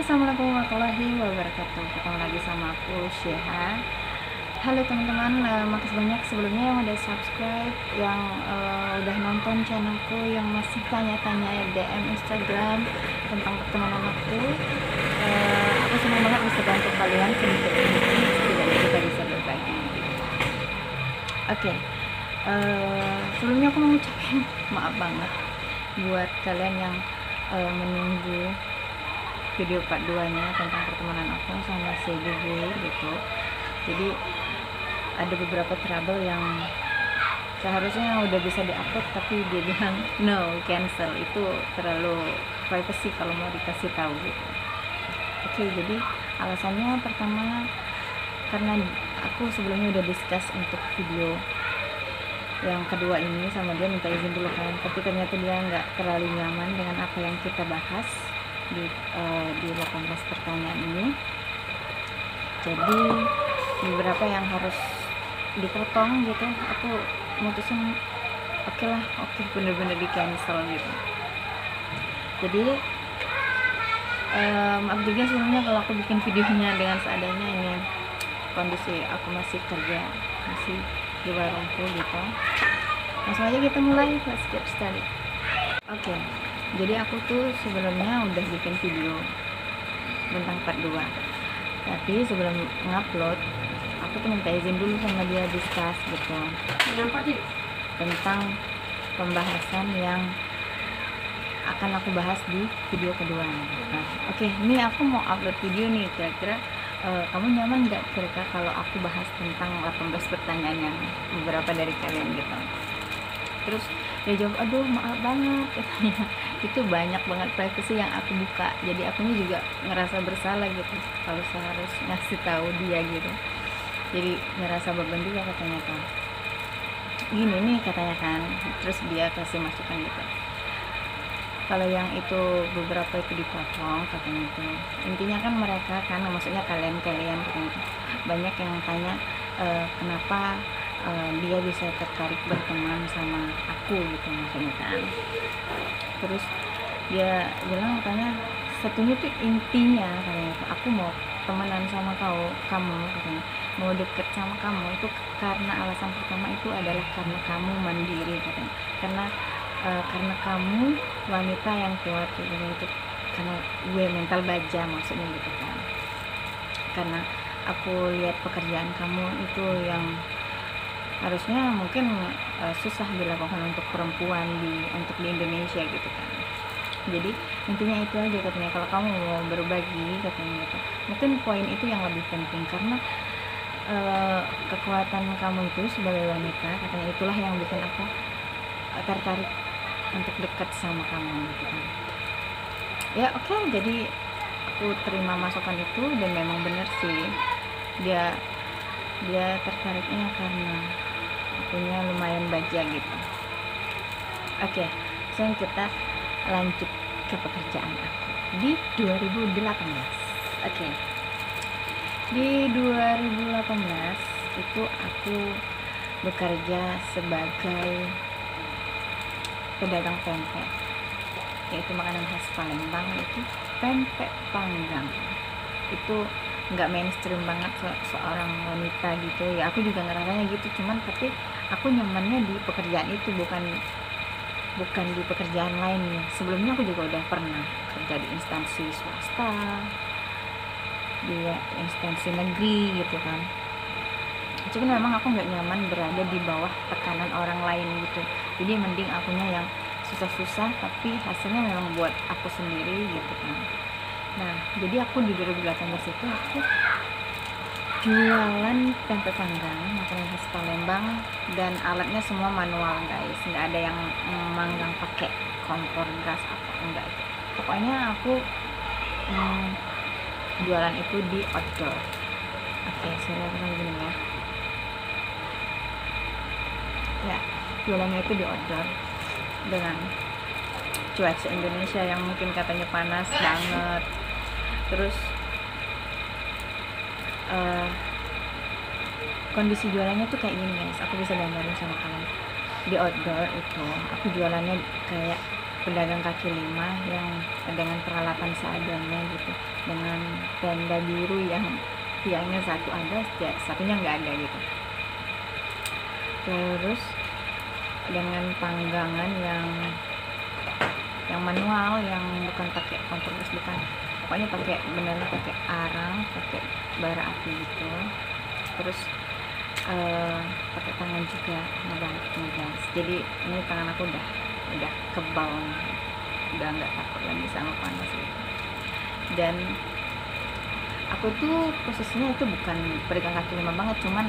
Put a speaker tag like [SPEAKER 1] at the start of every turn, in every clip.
[SPEAKER 1] Assalamualaikum warahmatullahi wabarakatuh. Ketemu lagi sama aku Syeha. Halo teman-teman, makasih banyak sebelumnya yang udah subscribe, yang udah nonton channelku, yang masih tanya-tanya DM Instagram tentang pertemanan aku. Aku senang banget bisa bantu kalian sedikit-sedikit, setidaknya kita bisa berbagi. Oke, sebelumnya aku mau ngucapin maaf banget buat kalian yang menunggu video part 2 nya tentang pertemanan aku sama si Gugur gitu. Jadi ada beberapa trouble yang seharusnya udah bisa diupload tapi dia bilang no, cancel, itu terlalu privacy kalau mau dikasih tahu gitu. Oke, jadi alasannya pertama karena aku sebelumnya udah discuss untuk video yang kedua ini sama dia, minta izin dulu kan, tapi ternyata dia nggak terlalu nyaman dengan apa yang kita bahas di 18 pertanyaan ini. Jadi beberapa yang harus dipotong gitu, aku mutusin oke, bener-bener di cancel gitu. Jadi maaf juga sebelumnya kalau aku bikin videonya dengan seadanya, ini kondisi aku masih kerja, masih di warungku gitu. Langsung aja kita mulai, let's get started. Oke, jadi aku tuh sebelumnya udah bikin video tentang part 2, tapi sebelum ngupload aku tuh minta izin dulu sama dia, discuss gitu tentang pembahasan yang akan aku bahas di video kedua. Nah, oke, ini aku mau upload video nih, kira-kira kamu nyaman nggak kira-kira kalau aku bahas tentang 18 pertanyaan yang beberapa dari kalian gitu. Terus dia jawab, aduh maaf banget katanya, itu banyak banget privacy yang aku buka, jadi akunya juga ngerasa bersalah gitu kalau saya harus ngasih tahu dia gitu, jadi ngerasa beban juga katanya kan. Gini nih katanya kan, terus dia kasih masukan gitu, kalau yang itu beberapa itu dipotong katanya itu, intinya kan mereka kan, maksudnya kalian katanya itu, banyak yang tanya kenapa dia bisa tertarik berteman sama aku gitu maksudnya kan. Terus dia bilang katanya satunya tuh intinya katanya itu, aku mau temenan sama kamu katanya, mau deket sama kamu itu karena alasan pertama itu adalah karena kamu mandiri katanya, karena kamu wanita yang kuat gitu, itu karena gue mental baja maksudnya gitu kan, karena aku lihat pekerjaan kamu itu yang harusnya mungkin susah dilakukan untuk perempuan untuk di Indonesia gitu kan. Jadi intinya itu aja katanya, kalau kamu mau berbagi katanya gitu, mungkin poin itu yang lebih penting, karena kekuatan kamu itu sebagai wanita katanya, itulah yang bikin aku tertarik untuk dekat sama kamu gitu kan. Ya oke, jadi aku terima masukan itu, dan memang benar sih dia tertariknya karena akunya lumayan baja gitu. Oke, sekarang kita lanjut ke pekerjaan aku di 2018. Oke, di 2018 itu aku bekerja sebagai pedagang pempek, yaitu makanan khas Palembang, itu pempek panggang. Itu nggak mainstream banget seorang wanita gitu ya, aku juga ngerasanya gitu, cuman tapi aku nyamannya di pekerjaan itu, bukan di pekerjaan lainnya. Sebelumnya aku juga udah pernah kerja di instansi swasta, di instansi negeri gitu kan, cuman memang aku nggak nyaman berada di bawah tekanan orang lain gitu. Jadi mending akunya yang susah-susah tapi hasilnya memang buat aku sendiri gitu kan. Nah, jadi aku di 2018 itu aku jualan pempek panggang, makanan khas Palembang, dan alatnya semua manual guys, nggak ada yang manggang pakai kompor gas apa enggak itu. Pokoknya aku jualan itu di outdoor. Oke, saya langsung gini ya, jualannya itu di outdoor dengan cuaca Indonesia yang mungkin katanya panas banget. Terus kondisi jualannya tuh kayak gini guys, aku bisa gambarin sama kalian. Di outdoor itu aku jualannya kayak pedagang kaki lima yang dengan peralatan seadanya gitu, dengan tenda biru yang tiangnya satu ada, satunya nggak ada gitu. Terus dengan panggangan yang manual, yang bukan pakai kompor gas, bukan, pokoknya pakai beneran pakai arang, pakai bara api gitu. Terus pakai tangan juga ngebaliknya guys. Jadi ini tangan aku udah kebal nih, udah nggak takut lagi sama panas gitu. Dan aku tuh posisinya itu bukan pedagang kaki lima banget, cuman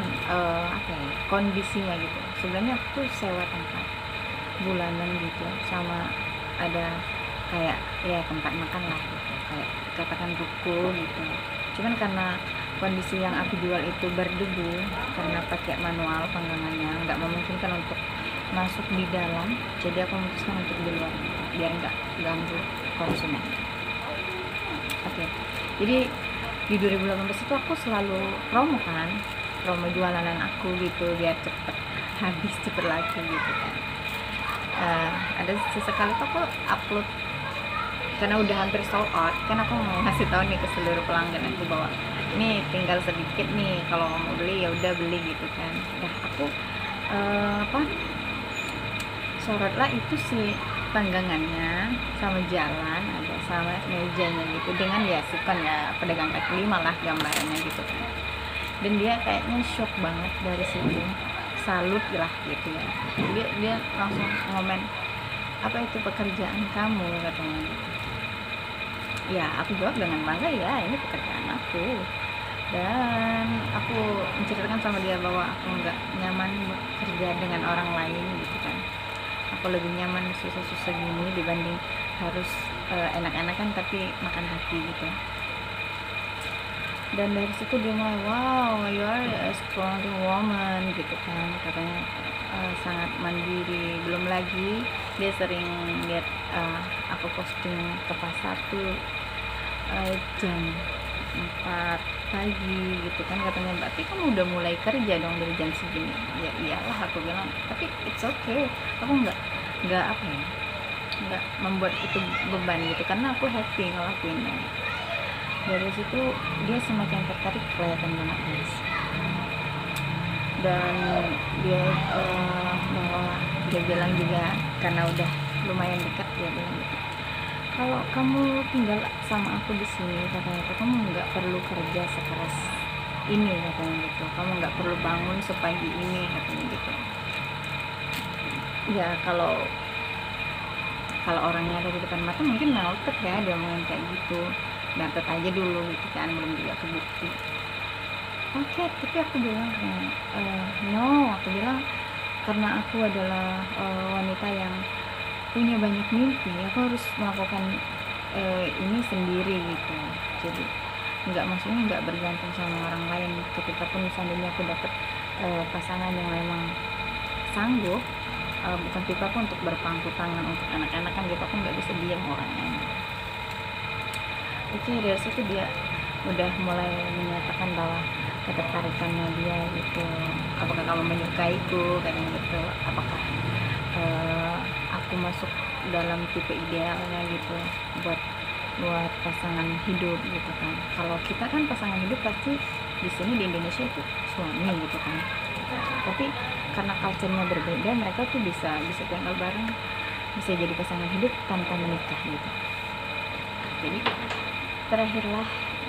[SPEAKER 1] apa ya, kondisinya gitu. Sebenarnya aku tuh sewa tempat bulanan gitu, sama ada kayak ya tempat makan lah gitu, kayak katakan ruko gitu. Cuman karena kondisi yang aku jual itu berdebu, karena pakai manual panggangannya nggak memungkinkan untuk masuk di dalam, jadi aku memutuskan untuk di luar biar nggak ganggu konsumen. Oke. Jadi di 2018 itu aku selalu promo jualanan aku gitu, biar cepet habis, cepet laku gitu kan. Ada sesekali tuh aku upload karena udah hampir sold out, kan aku mau ngasih tahu nih ke seluruh pelanggan aku bahwa ini tinggal sedikit nih, kalau mau beli ya udah beli gitu kan. Udah aku sorot lah itu sih panggangannya sama jalan ada, sama mejanya gitu, dengan ya bukan ya pedagang kaki lima lah gambarnya gitu kan. Dan dia kayaknya shock banget dari situ, salut lah gitu ya. Dia langsung ngomen, apa itu pekerjaan kamu, katanya gitu. Ya aku jawab dengan bangga, ya ini pekerjaan aku. Dan aku menceritakan sama dia bahwa aku nggak nyaman bekerja dengan orang lain gitu kan. Aku lebih nyaman susah-susah gini dibanding harus enak-enakan tapi makan hati gitu. Dan dari situ dia mulai, wow, you are a strong woman gitu kan, katanya sangat mandiri. Belum lagi dia sering lihat aku posting ke pasar tuh jam 4 pagi gitu kan, katanya, berarti kamu udah mulai kerja dong dari jam segini. Ya iyalah, aku bilang, tapi it's okay, aku nggak apa ya, nggak membuat itu beban gitu, karena aku happy ngelakuinnya. Dari situ dia semakin tertarik, kelihatan banget guys. Dan dia bahwa dia bilang juga, karena udah lumayan dekat, dia bilang gitu, kalau kamu tinggal sama aku di sini, katanya, kamu nggak perlu kerja sekeras ini, katanya gitu, kamu nggak perlu bangun sepagi ini, katanya gitu. Ya kalau orangnya ada di depan mata mungkin melted ya dia ngomong kayak gitu, melted aja dulu gitu kan, belum juga kebukti. Oke, tapi aku bilang no, aku bilang karena aku adalah wanita yang punya banyak mimpi, aku harus melakukan ini sendiri gitu. Jadi maksudnya nggak bergantung sama orang lain. Ketika pun seandainya aku dapet pasangan yang memang sanggup, bukan tipe aku untuk berpangku tangan untuk anak-anak kan gitu, aku nggak bisa diam orangnya. Oke, dari situ dia udah mulai menyatakan bahwa ketertarikannya dia gitu, apakah kamu menyukaiku, katanya gitu, apakah aku masuk dalam tipe idealnya gitu buat pasangan hidup gitu kan. Kalau kita kan pasangan hidup pasti di sini di Indonesia itu suami gitu kan, tapi karena culture-nya berbeda, mereka tuh bisa tinggal bareng, bisa jadi pasangan hidup tanpa menikah gitu. Jadi terakhirlah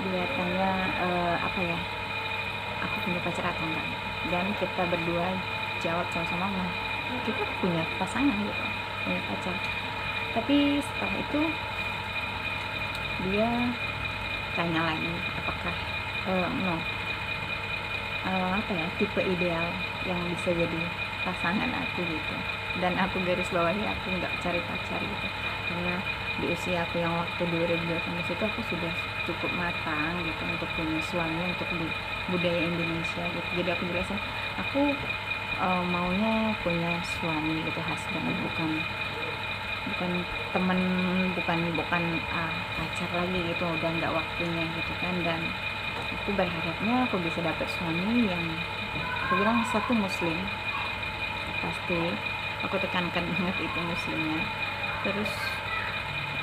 [SPEAKER 1] dia tanya apa ya, aku punya pacar atau enggak, dan kita berdua jawab sama-sama, kita punya pasangan gitu, punya pacar. Tapi setelah itu dia tanya lagi, apakah apa ya, tipe ideal yang bisa jadi pasangan aku gitu. Dan aku garis bawahi, aku nggak cari pacar gitu, karena di usia aku yang waktu 2018 itu aku sudah cukup matang gitu untuk punya suami, untuk di budaya Indonesia gitu. Jadi aku jelasin, aku maunya punya suami gitu, husband, bukan temen, bukan pacar lagi gitu, udah nggak waktunya gitu kan. Dan aku berharapnya aku bisa dapet suami yang, aku bilang, satu muslim, pasti aku tekankan banget itu muslimnya, terus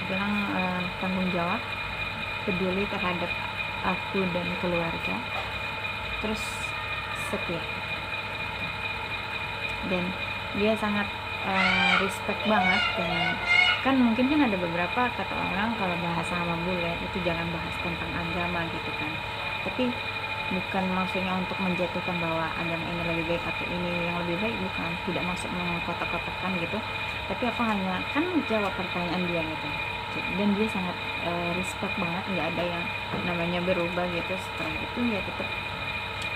[SPEAKER 1] bilang tanggung jawab, peduli terhadap aku dan keluarga, terus setia. Dan dia sangat respect banget dengan, kan mungkin kan ada beberapa kata orang kalau bahas sama bule itu jangan bahas tentang agama gitu kan, tapi bukan maksudnya untuk menjatuhkan bahwa agama ini lebih baik atau ini yang lebih baik, bukan, tidak maksud mengkotak-kotakkan gitu, tapi aku hanya kan jawab pertanyaan dia gitu. Dan dia sangat respect banget, nggak ada yang namanya berubah gitu. Setelah itu ya tetap,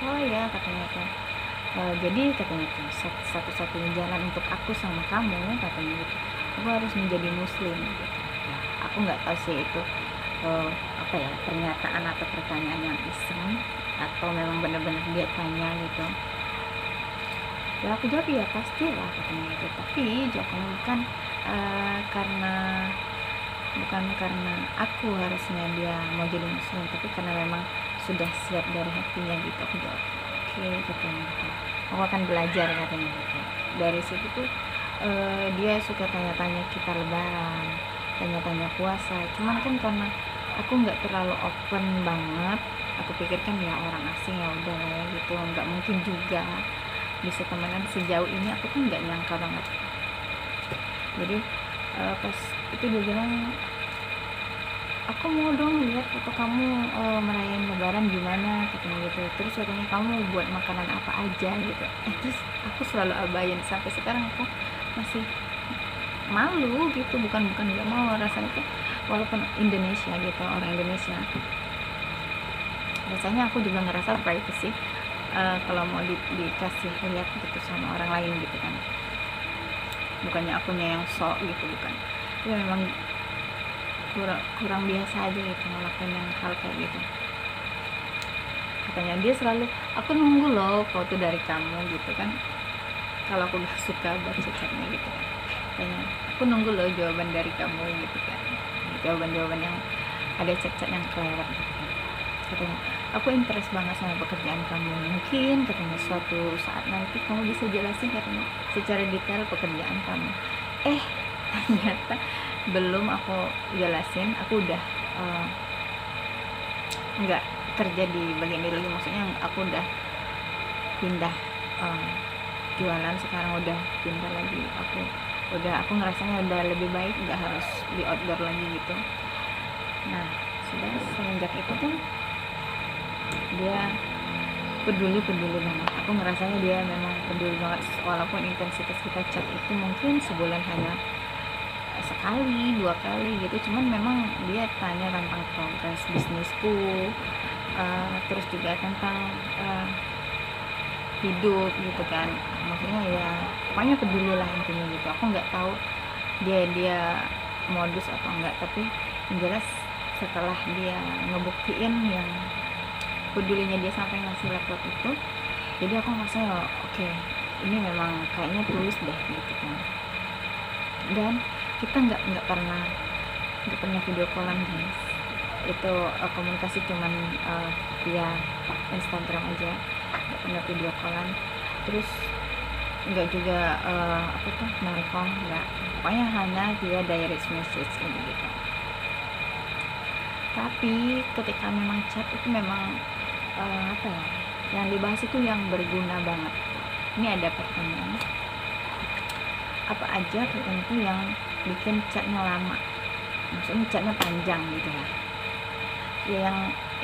[SPEAKER 1] oh ya katanya tuh, jadi katanya tuh satu-satunya jalan untuk aku sama kamu katanya gitu, aku harus menjadi muslim gitu. Ya, aku nggak tahu sih itu apa ya, pernyataan atau pertanyaan yang iseng atau memang benar-benar dia tanya gitu. Ya aku jawab ya pastilah katanya gitu, tapi jawabannya bukan karena aku harusnya dia mau jadi muslim, tapi karena memang sudah siap dari hatinya gitu. Aku jawab oke katanya gitu, aku akan belajar katanya gitu. Dari situ tuh dia suka tanya-tanya kita lebaran, tanya-tanya puasa, cuman kan karena aku nggak terlalu open banget, aku pikirkan ya orang asing ya udah lah ya gitu, nggak mungkin juga bisa temenan sejauh ini, aku kan nggak nyangka banget. Jadi pas itu dia bilang, aku mau dong lihat foto kamu merayain lebaran gimana katanya gitu, terus katanya kamu buat makanan apa aja gitu. Terus aku selalu abain, sampai sekarang aku masih malu gitu, bukan nggak mau, rasanya tuh walaupun Indonesia gitu, orang Indonesia, rasanya aku juga ngerasa privacy kalau mau dikasih lihat gitu sama orang lain gitu kan, bukannya akunya yang sok gitu, bukan, tapi memang kurang biasa aja gitu ngelakuin yang hal kayak gitu. Katanya dia selalu, aku nunggu loh foto dari kamu gitu kan, kalau aku gak suka baca chatnya gitu kan, katanya aku nunggu loh jawaban dari kamu gitu kan, jawaban yang ada chat-chat yang kelewat gitu kan. Katanya aku interest banget sama pekerjaan kamu, mungkin katanya suatu saat nanti kamu bisa jelasin katanya secara detail pekerjaan kamu. Ternyata belum aku jelasin, aku udah nggak kerja di bagian itu lagi, maksudnya aku udah pindah jualan, sekarang udah pindah lagi, aku ngerasanya udah lebih baik, nggak harus di outdoor lagi gitu. Nah sudah semenjak itu pun dia peduli banget, aku ngerasanya dia memang peduli banget, walaupun intensitas kita chat itu mungkin sebulan hanya sekali 2 kali gitu, cuman memang dia tanya tentang progres bisnisku, terus juga tentang hidup gitu kan, maksudnya ya pokoknya peduli lah intinya gitu. Aku nggak tahu dia modus atau enggak, tapi yang jelas setelah dia ngebuktiin yang pedulinya dia sampai ngasih laptop itu, jadi aku ngerasa oke, ini memang kayaknya tulus deh gitu kan. Dan kita nggak pernah video callan guys, itu komunikasi cuman via Instagram aja, nggak pernah video callan, terus nggak juga nelfon, nggak, pokoknya hanya via direct message gitu. Tapi ketika memang chat itu memang yang dibahas itu yang berguna banget. Ini ada pertanyaan, apa aja tertentu yang bikin chatnya lama, maksudnya chatnya panjang gitu ya.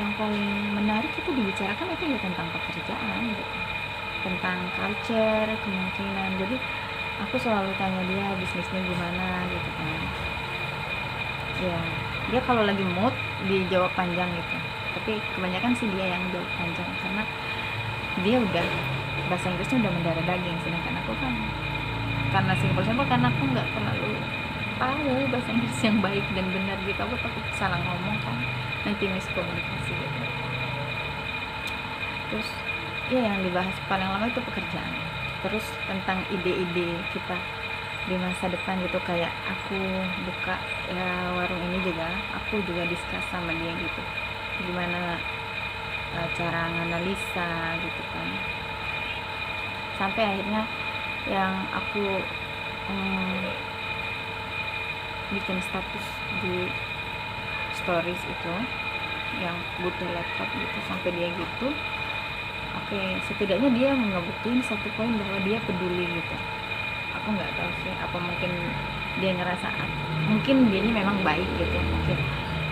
[SPEAKER 1] Yang paling menarik itu dibicarakan itu ya tentang pekerjaan gitu, tentang culture kemungkinan. Jadi aku selalu tanya dia bisnisnya gimana gitu kan, ya dia kalau lagi mood dijawab panjang gitu, tapi kebanyakan sih dia yang jawab panjang karena dia udah bahasa Inggrisnya udah mendarah daging, sedangkan aku kan karena simpel karena aku nggak terlalu tahu bahasa Inggris yang baik dan benar gitu, aku takut salah ngomong kan, nanti miskomunikasi gitu. Terus ya yang dibahas paling lama itu pekerjaan, terus tentang ide-ide kita di masa depan gitu, kayak aku buka ya warung ini juga, aku juga diskus sama dia gitu, gimana cara nganalisa gitu kan, sampai akhirnya yang aku bikin status di stories itu yang butuh laptop gitu, sampai dia gitu. Oke, setidaknya dia ngebuktiin satu poin bahwa dia peduli gitu. Aku nggak tahu sih, apa mungkin dia ngerasa mungkin dia ini memang baik gitu ya. Mungkin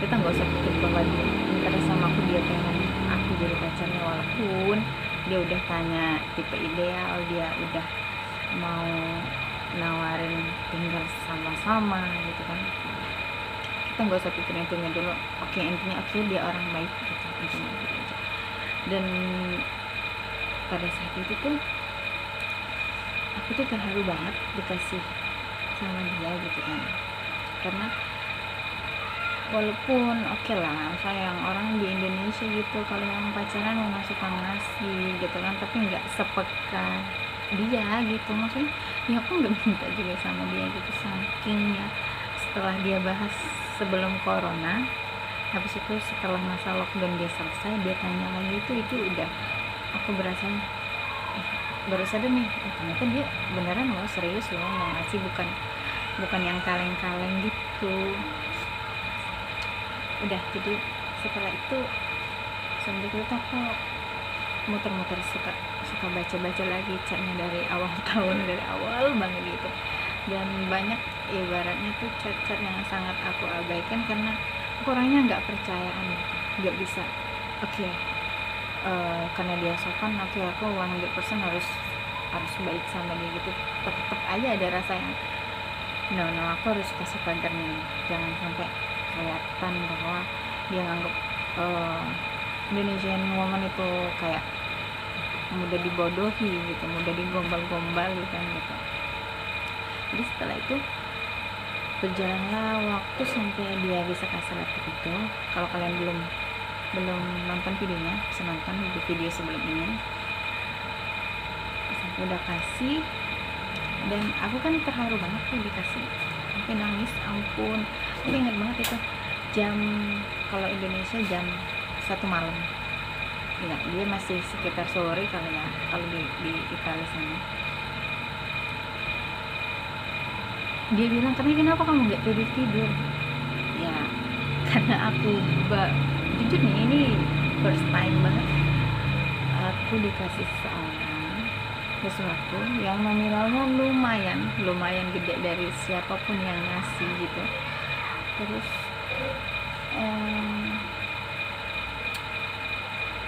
[SPEAKER 1] kita nggak usah pikir bahwa dia minta sama aku, dia pengen aku jadi pacarnya, walaupun dia udah tanya tipe ideal, dia udah mau nawarin tinggal sama-sama gitu kan. Kita nggak usah pikirin intinya dulu. Oke, intinya oke, dia orang baik gitu, intinya gitu aja. Dan pada saat itu tuh aku tuh terharu banget dikasih sama dia gitu kan, karena walaupun oke lah, sayang orang di Indonesia gitu kalau memang pacaran memang suka ngasih gitu kan, tapi nggak sepeka dia gitu. Maksudnya ya aku nggak minta juga sama dia gitu, sakingnya setelah dia bahas sebelum corona, habis itu setelah masa lockdown dia selesai, dia tanya lagi itu udah aku berasa baru sadar nih, ternyata dia beneran loh, serius loh mau ngasih, bukan yang kaleng-kaleng gitu. Udah, jadi setelah itu semenjak itu aku muter-muter suka baca-baca lagi chatnya dari awal tahun, dari awal banget gitu. Dan banyak ibaratnya tuh chat-chat yang sangat aku abaikan karena aku orangnya nggak percayaan gitu, nggak bisa. Oke, karena dia sopan, oke aku 100% harus baik sama dia gitu. Tetep aja ada rasa yang no aku harus kasih pagar nih, jangan sampai kelihatan bahwa dia nganggep Indonesian woman itu kayak mudah dibodohi gitu, mudah digombal-gombal gitu. Jadi setelah itu berjalanlah waktu sampai dia bisa kasih laptop itu. Kalau kalian belum nonton videonya, bisa nonton di video sebelum ini. Sampai udah kasih, dan aku kan terharu banget tuh dikasih, sampai nangis, ampun. Aku ingat banget itu jam, kalau Indonesia jam 1 malam ya, dia masih sekitar sore kali ya kalau di Italia sana. Dia bilang, kenapa kamu nggak tidur? Ya karena aku jujur nih, ini first time banget aku dikasih sesuatu yang nominalnya lumayan gede dari siapapun yang ngasih gitu. Terus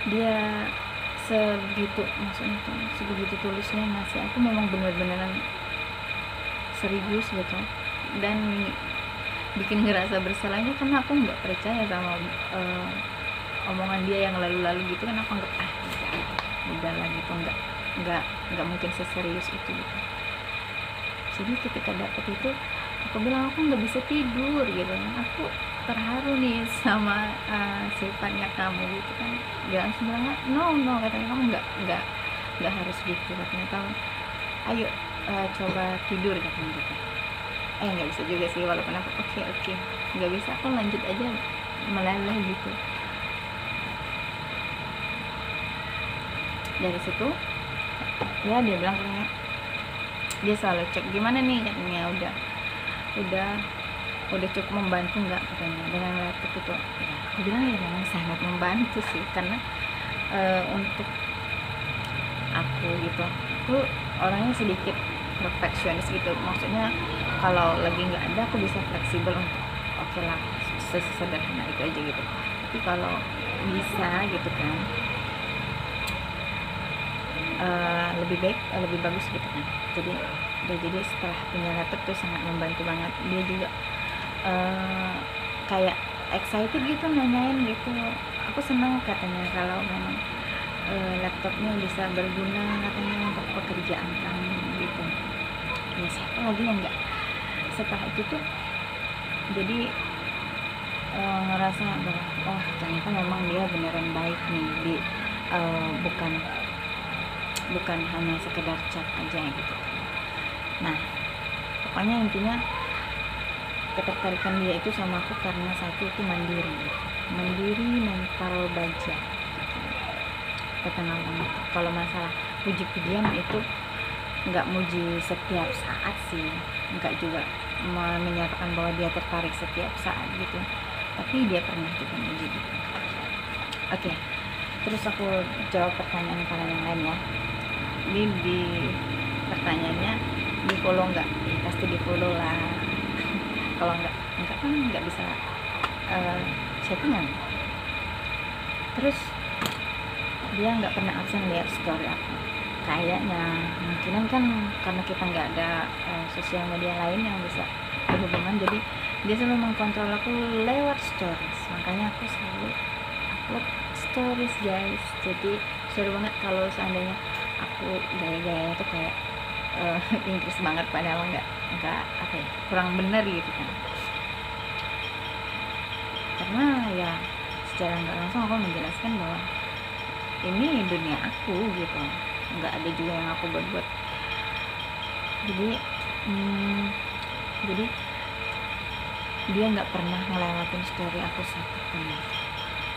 [SPEAKER 1] dia sebegitu tulisnya ngasih aku, memang bener-beneran serius gitu. Dan bikin ngerasa bersalahnya karena aku nggak percaya sama omongan dia yang lalu-lalu gitu kan. Aku anggap udah lah gitu, nggak mungkin seserius itu gitu. Jadi ketika dapet itu, aku bilang aku nggak bisa tidur gitu. Aku terharu nih sama sifatnya kamu gitu kan. Dia langsung bilang no katanya, kamu nggak harus gitu katanya, kamu ayo coba tidur katanya gitu. Nggak bisa juga sih, walaupun aku oke nggak bisa, aku lanjut aja meleleh gitu. Dari situ ya dia bilang katanya, dia selalu cek gimana nih katanya, udah cukup membantu nggak katanya dengan laptop itu. Ya aku bilang ya memang sangat membantu sih, karena untuk aku gitu, aku orangnya sedikit perfeksionis gitu. Maksudnya kalau lagi nggak ada aku bisa fleksibel untuk oke lah, sesederhana itu aja gitu. Tapi kalau bisa gitu kan, lebih bagus gitu kan. Jadi setelah punya laptop tuh sangat membantu banget. Dia juga kayak excited gitu, nanyain gitu. Aku senang katanya kalau memang laptopnya bisa berguna katanya untuk pekerjaan kamu gitu. Ya siapa lagi yang enggak. Setelah itu tuh jadi ngerasa bahwa oh ternyata memang dia beneran baik nih, bukan hanya sekedar chat aja gitu. Nah pokoknya intinya ketertarikan dia itu sama aku karena satu itu mandiri, mental baja gitu. Ketenang banget. Kalau masalah puji-pujian itu nggak muji setiap saat sih, nggak juga menyatakan bahwa dia tertarik setiap saat gitu, tapi dia pernah juga menjadi gitu. Oke, terus aku jawab pertanyaan kalian yang lain ya. Ini di pertanyaannya, di follow nggak? Ya, pasti di follow lah. Kalau enggak kan nggak bisa chattingan. Terus dia nggak pernah absen lihat story aku. Kayaknya mungkinan kan karena kita nggak ada sosial media lain yang bisa berhubungan, jadi dia selalu mengkontrol aku lewat stories. Makanya aku selalu upload stories guys. Jadi seru banget kalau seandainya aku gaya-gaya itu kayak Inggris banget, padahal nggak apa ya, kurang bener gitu kan. Karena ya secara nggak langsung aku menjelaskan bahwa ini dunia aku gitu, nggak ada juga yang aku buat. Jadi dia nggak pernah ngelewatin story aku satupun.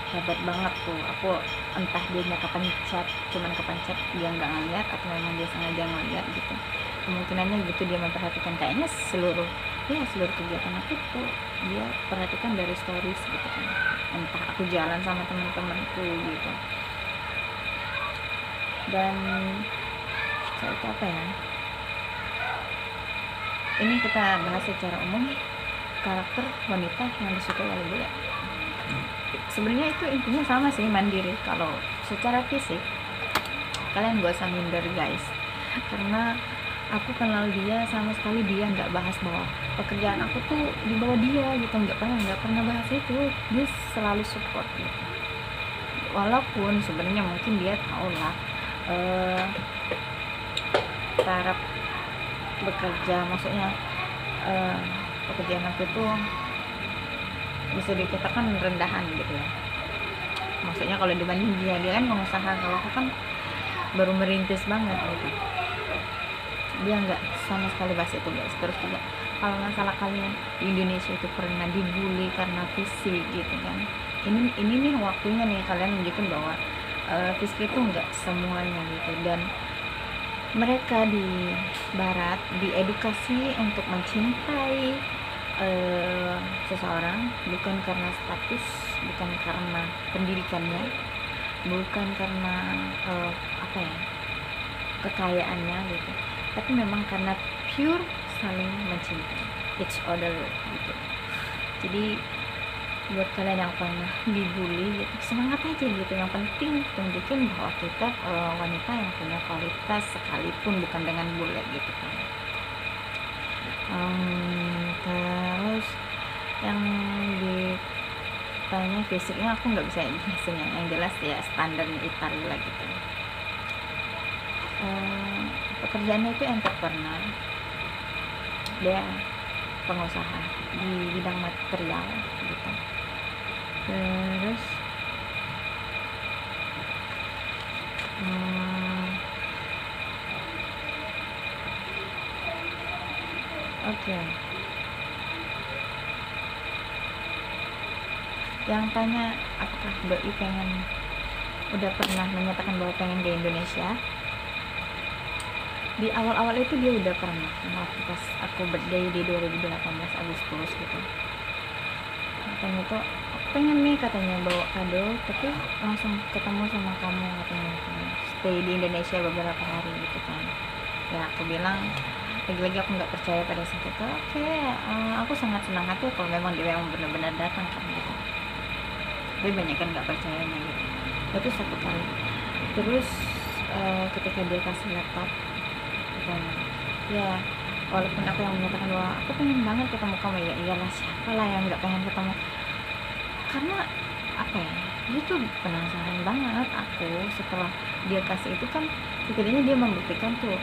[SPEAKER 1] Hebat banget tuh. Aku entah dia kepencet, cuman kepencet dia nggak ngeliat atau memang dia sengaja ngeliat gitu. Kemungkinannya gitu dia memperhatikan. Kayaknya seluruh kegiatan aku tuh dia perhatikan dari stories gitu kan. Entah aku jalan sama teman-temanku gitu. Dan saat itu apa ya, ini kita bahas secara umum karakter wanita yang disukai oleh bule. Sebenarnya itu intinya sama sih, mandiri. Kalau secara fisik kalian gak usah minder guys, karena aku kenal dia sama sekali dia nggak bahas bahwa pekerjaan aku tuh di bawah dia gitu, nggak pernah bahas itu. Dia selalu support gitu, walaupun sebenarnya mungkin dia tahu lah taraf bekerja, maksudnya pekerjaan aku tuh bisa dikatakan rendahan gitu ya. Maksudnya kalau dibanding dia kan pengusaha, kalau aku kan baru merintis banget gitu. Dia nggak sama sekali bahas itu guys. Terus juga kalau masalah kalian di Indonesia itu pernah dibully karena fisik gitu kan, ini nih waktunya nih kalian nunjukin bahwa fisik itu nggak semuanya gitu. Dan mereka di barat diedukasi untuk mencintai seseorang bukan karena status, bukan karena pendidikannya, bukan karena kekayaannya gitu, tapi memang karena pure saling mencintai each other gitu. Jadi buat kalian yang pernah dibully gitu, semangat aja gitu. Yang penting tunjukin bahwa kita wanita yang punya kualitas sekalipun bukan dengan bule gitu kan. Terus yang ditanya fisiknya aku nggak bisa jelasin, yang jelas ya standarnya Italia lah gitu. Pekerjaannya itu entrepreneur, dia pengusaha di bidang material gitu. Terus oke. Yang tanya apakah doi udah pernah menyatakan bahwa pengen ke Indonesia. Di awal-awal itu dia udah pernah, waktu pas aku birthday di 2018 Agustus gitu. Katanya tuh aku pengen nih katanya bawa kado, tapi langsung ketemu sama kamu katanya, stay di Indonesia beberapa hari gitu kan. Ya aku bilang lagi-lagi aku nggak percaya pada saat itu. Oke, aku sangat senang hati kalau memang dia memang benar-benar datang kan gitu. Tapi banyak kan nggak percayanya gitu. Itu satu kali. Terus ketika dia kasih laptop dan ya walaupun aku yang menyatakan bahwa aku pengen banget ketemu kamu, ya iyalah siapa lah yang nggak pengen ketemu, karena apa ya, dia tuh penasaran banget aku. Setelah dia kasih itu kan setidaknya dia membuktikan tuh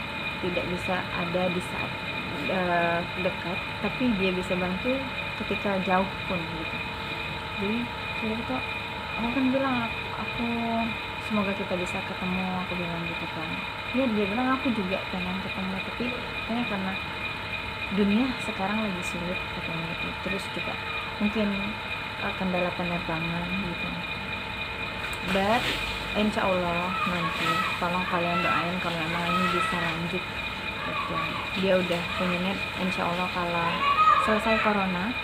[SPEAKER 1] tidak bisa ada di saat dekat, tapi dia bisa bantu ketika jauh pun gitu. Jadi itu aku kan bilang aku semoga kita bisa ketemu, aku bilang gitu kan. Ya dia bilang aku juga pengen ketemu, tapi kayaknya karena dunia sekarang lagi sulit katanya gitu. Terus juga mungkin kendala penerbangan gitu. But insya Allah nanti tolong kalian doain kalau memang ini bisa lanjut gitu. Dia udah pengennya insya Allah kalau selesai corona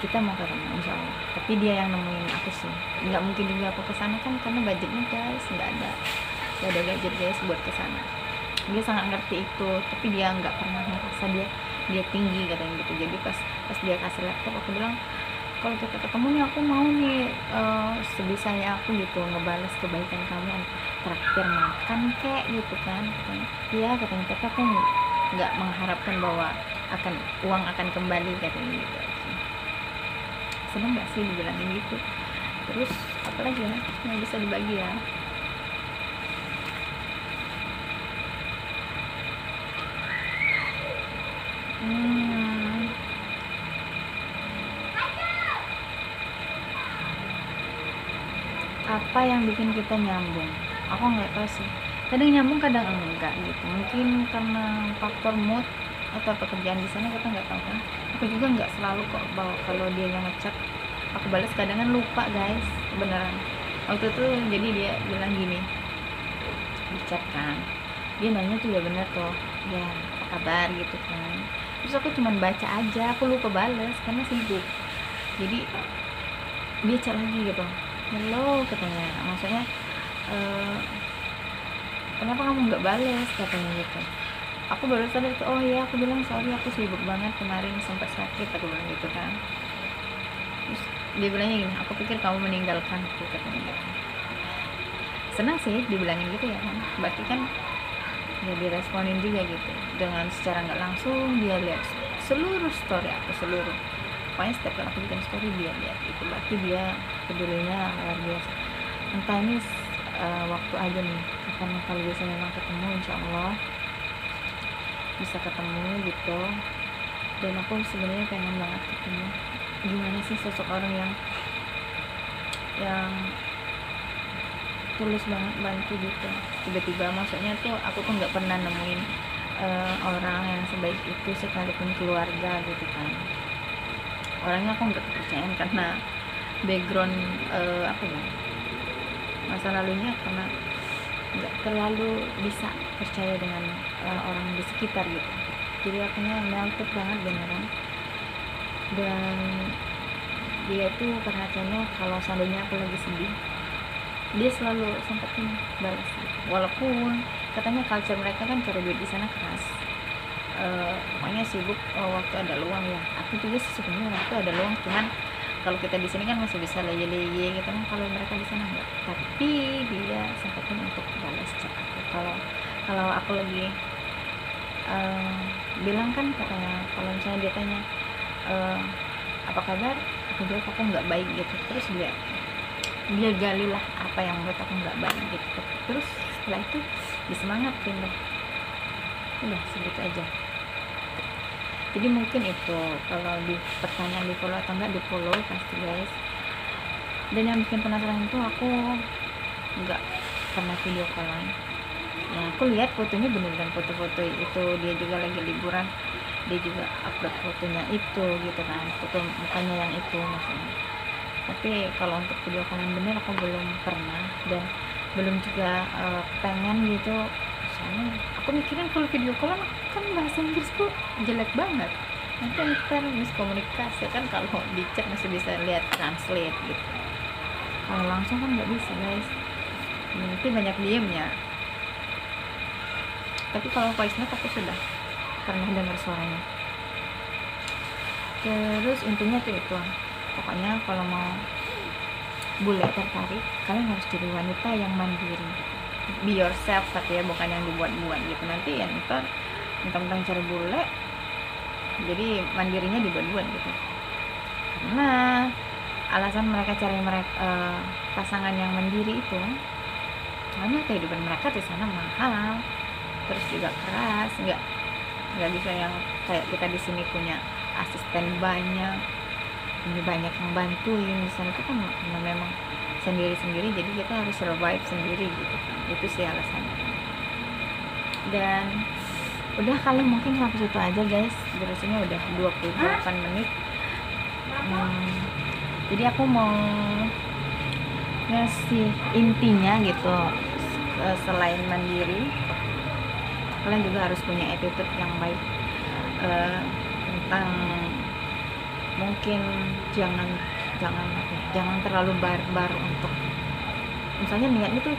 [SPEAKER 1] kita mau ke sana insya Allah. Tapi dia yang nemuin aku sih, nggak mungkin juga aku ke sana kan karena budgetnya guys nggak ada budget guys buat ke sana. Dia sangat ngerti itu, tapi dia nggak pernah merasa dia tinggi katanya gitu. Jadi pas dia kasih laptop aku bilang kalau kita ketemu nih aku mau nih sebisanya aku gitu ngebales kebaikan kamu, traktir makan kayak gitu kan katanya. Iya katanya, tapi aku nggak mengharapkan bahwa uang akan kembali katanya gitu. Seneng gak sih dibilangin gitu. Terus apalagi ya yang bisa dibagi ya, apa yang bikin kita nyambung? Aku nggak tahu sih, kadang nyambung kadang enggak gitu. Mungkin karena faktor mood atau pekerjaan di sana, kita nggak tahu kan. Aku juga nggak selalu kok bahwa kalau dia yang ngechat aku balas, kadang kan lupa guys beneran. Waktu itu jadi dia bilang gini di chat kan, dia nanya tuh ya bener tuh ya apa kabar gitu kan. Terus aku cuman baca aja, aku lupa balas karena sibuk. Jadi dia chat lagi gitu, hello katanya, maksudnya kenapa kamu nggak balas katanya gitu. Aku baru sadar tuh, oh ya aku bilang sorry aku sibuk banget kemarin sempat sakit, aku bilang gitu kan. Terus dia bilangnya gini, aku pikir kamu meninggalkanku katanya gitu. Senang sih dibilangin gitu ya kan, berarti kan ya diresponin juga gitu dengan secara nggak langsung. Dia lihat seluruh story aku, pokoknya setiap kali aku bikin story dia lihat itu, berarti dia pedulinya luar biasa. Entah ini waktu aja nih, karena kalau bisa memang ketemu insya Allah bisa ketemu gitu. Dan aku sebenarnya pengen banget ketemu gimana sih sosok orang yang tulus banget bantu gitu. Tiba-tiba maksudnya tuh aku tuh nggak pernah nemuin orang yang sebaik itu sekalipun keluarga gitu kan. Orangnya aku nggak kepercayaan karena background apa ya, masa lalunya, karena nggak terlalu bisa percaya dengan orang di sekitar gitu. Jadi akunya melted banget beneran. Dan dia tuh perhatiannya kalau seandainya aku lagi sedih, dia selalu sempetin balas gitu. Walaupun katanya culture mereka kan cari duit di sana keras, pokoknya sibuk waktu ada luang ya. Aku juga sih sebenarnya waktu ada luang, cuman kalau kita di sini kan masih bisa leye-leye gitu kan, kalau mereka di sana enggak. Tapi dia sempetin untuk balas chat aku kalau aku lagi bilang kan katanya, kalau misalnya dia tanya apa kabar, aku jawab aku nggak baik gitu. Terus dia galilah apa yang membuat aku nggak baik gitu. Terus setelah itu disemangatin deh, udah segitu aja. Jadi mungkin itu, kalau di pertanyaan di follow atau enggak, di follow pasti guys. Dan yang bikin penasaran itu aku nggak pernah video callan ya. Aku lihat fotonya bener-bener foto-foto itu, dia juga lagi liburan, dia juga upload fotonya itu gitu kan, foto mukanya yang itu maksudnya. Tapi kalau untuk video callan bener aku belum pernah, dan belum juga pengen gitu. Soalnya aku mikirin kalau video callan kan bahasa Inggrisku jelek banget, nanti ntar miskomunikasi kan. Kalau di chat masih bisa lihat translate gitu, kalau langsung kan nggak bisa guys, nanti banyak diemnya. Tapi kalau voice note aku sudah pernah dengar suaranya. Terus intinya tuh itu, pokoknya kalau mau bule tertarik, kalian harus jadi wanita yang mandiri, be yourself tapi ya, bukan yang dibuat-buat gitu. Nanti ya ntar mentang-mentang cari bule jadi mandirinya dibuat-buat gitu. Karena alasan mereka cari pasangan yang mandiri itu karena kehidupan mereka di sana mahal, terus juga keras, nggak bisa yang kayak kita di sini punya asisten banyak, ini banyak yang bantuin. Di sana itu kan karena memang sendiri-sendiri, jadi kita harus survive sendiri gitu kan. Itu sih alasannya. Dan udah, kali mungkin sampai situ aja guys, durasinya udah 28 menit. Jadi aku mau ngasih intinya gitu, selain mandiri, kalian juga harus punya attitude yang baik. mungkin jangan jangan terlalu barbar untuk, misalnya niatnya tuh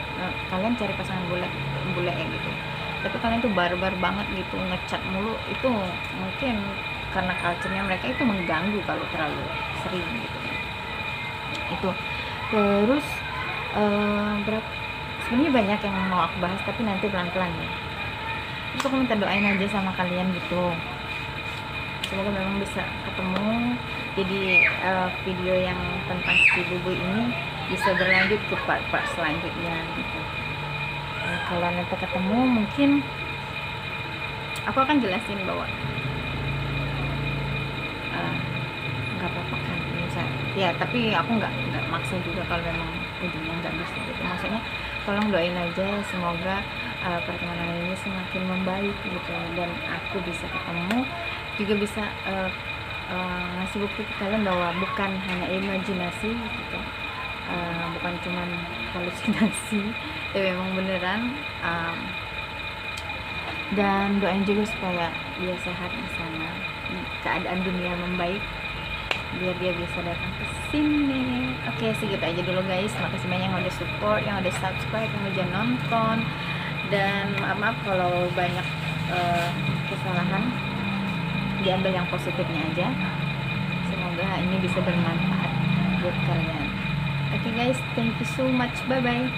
[SPEAKER 1] kalian cari pasangan bule gitu, tapi kalian tuh barbar banget gitu, ngecat mulu, itu mungkin karena culture-nya mereka itu mengganggu kalau terlalu sering gitu. Itu terus sebenarnya banyak yang mau aku bahas, tapi nanti pelan-pelan ya. Terus aku minta doain aja sama kalian gitu, semoga memang bisa ketemu, jadi video yang tentang si Bubu ini bisa berlanjut ke part-part selanjutnya gitu. Kalau nanti ketemu mungkin aku akan jelasin bahwa nggak apa-apa kan misalnya ya, tapi aku nggak maksa juga kalau memang ujungnya nggak bisa gitu. Maksudnya tolong doain aja semoga pertemanan ini semakin membaik gitu, dan aku bisa ketemu juga, bisa ngasih bukti ke kalian bahwa bukan hanya imajinasi gitu, bukan cuman halusinasi, tapi memang beneran. Dan doain juga supaya dia sehat di sana, keadaan dunia membaik, biar dia bisa datang ke sini. Oke, segitu aja dulu guys. Makasih banyak yang udah support, yang udah subscribe, yang udah nonton, dan maaf kalau banyak kesalahan, diambil yang positifnya aja. Semoga ini bisa bermanfaat buat kalian. Oke guys, thank you so much, bye bye.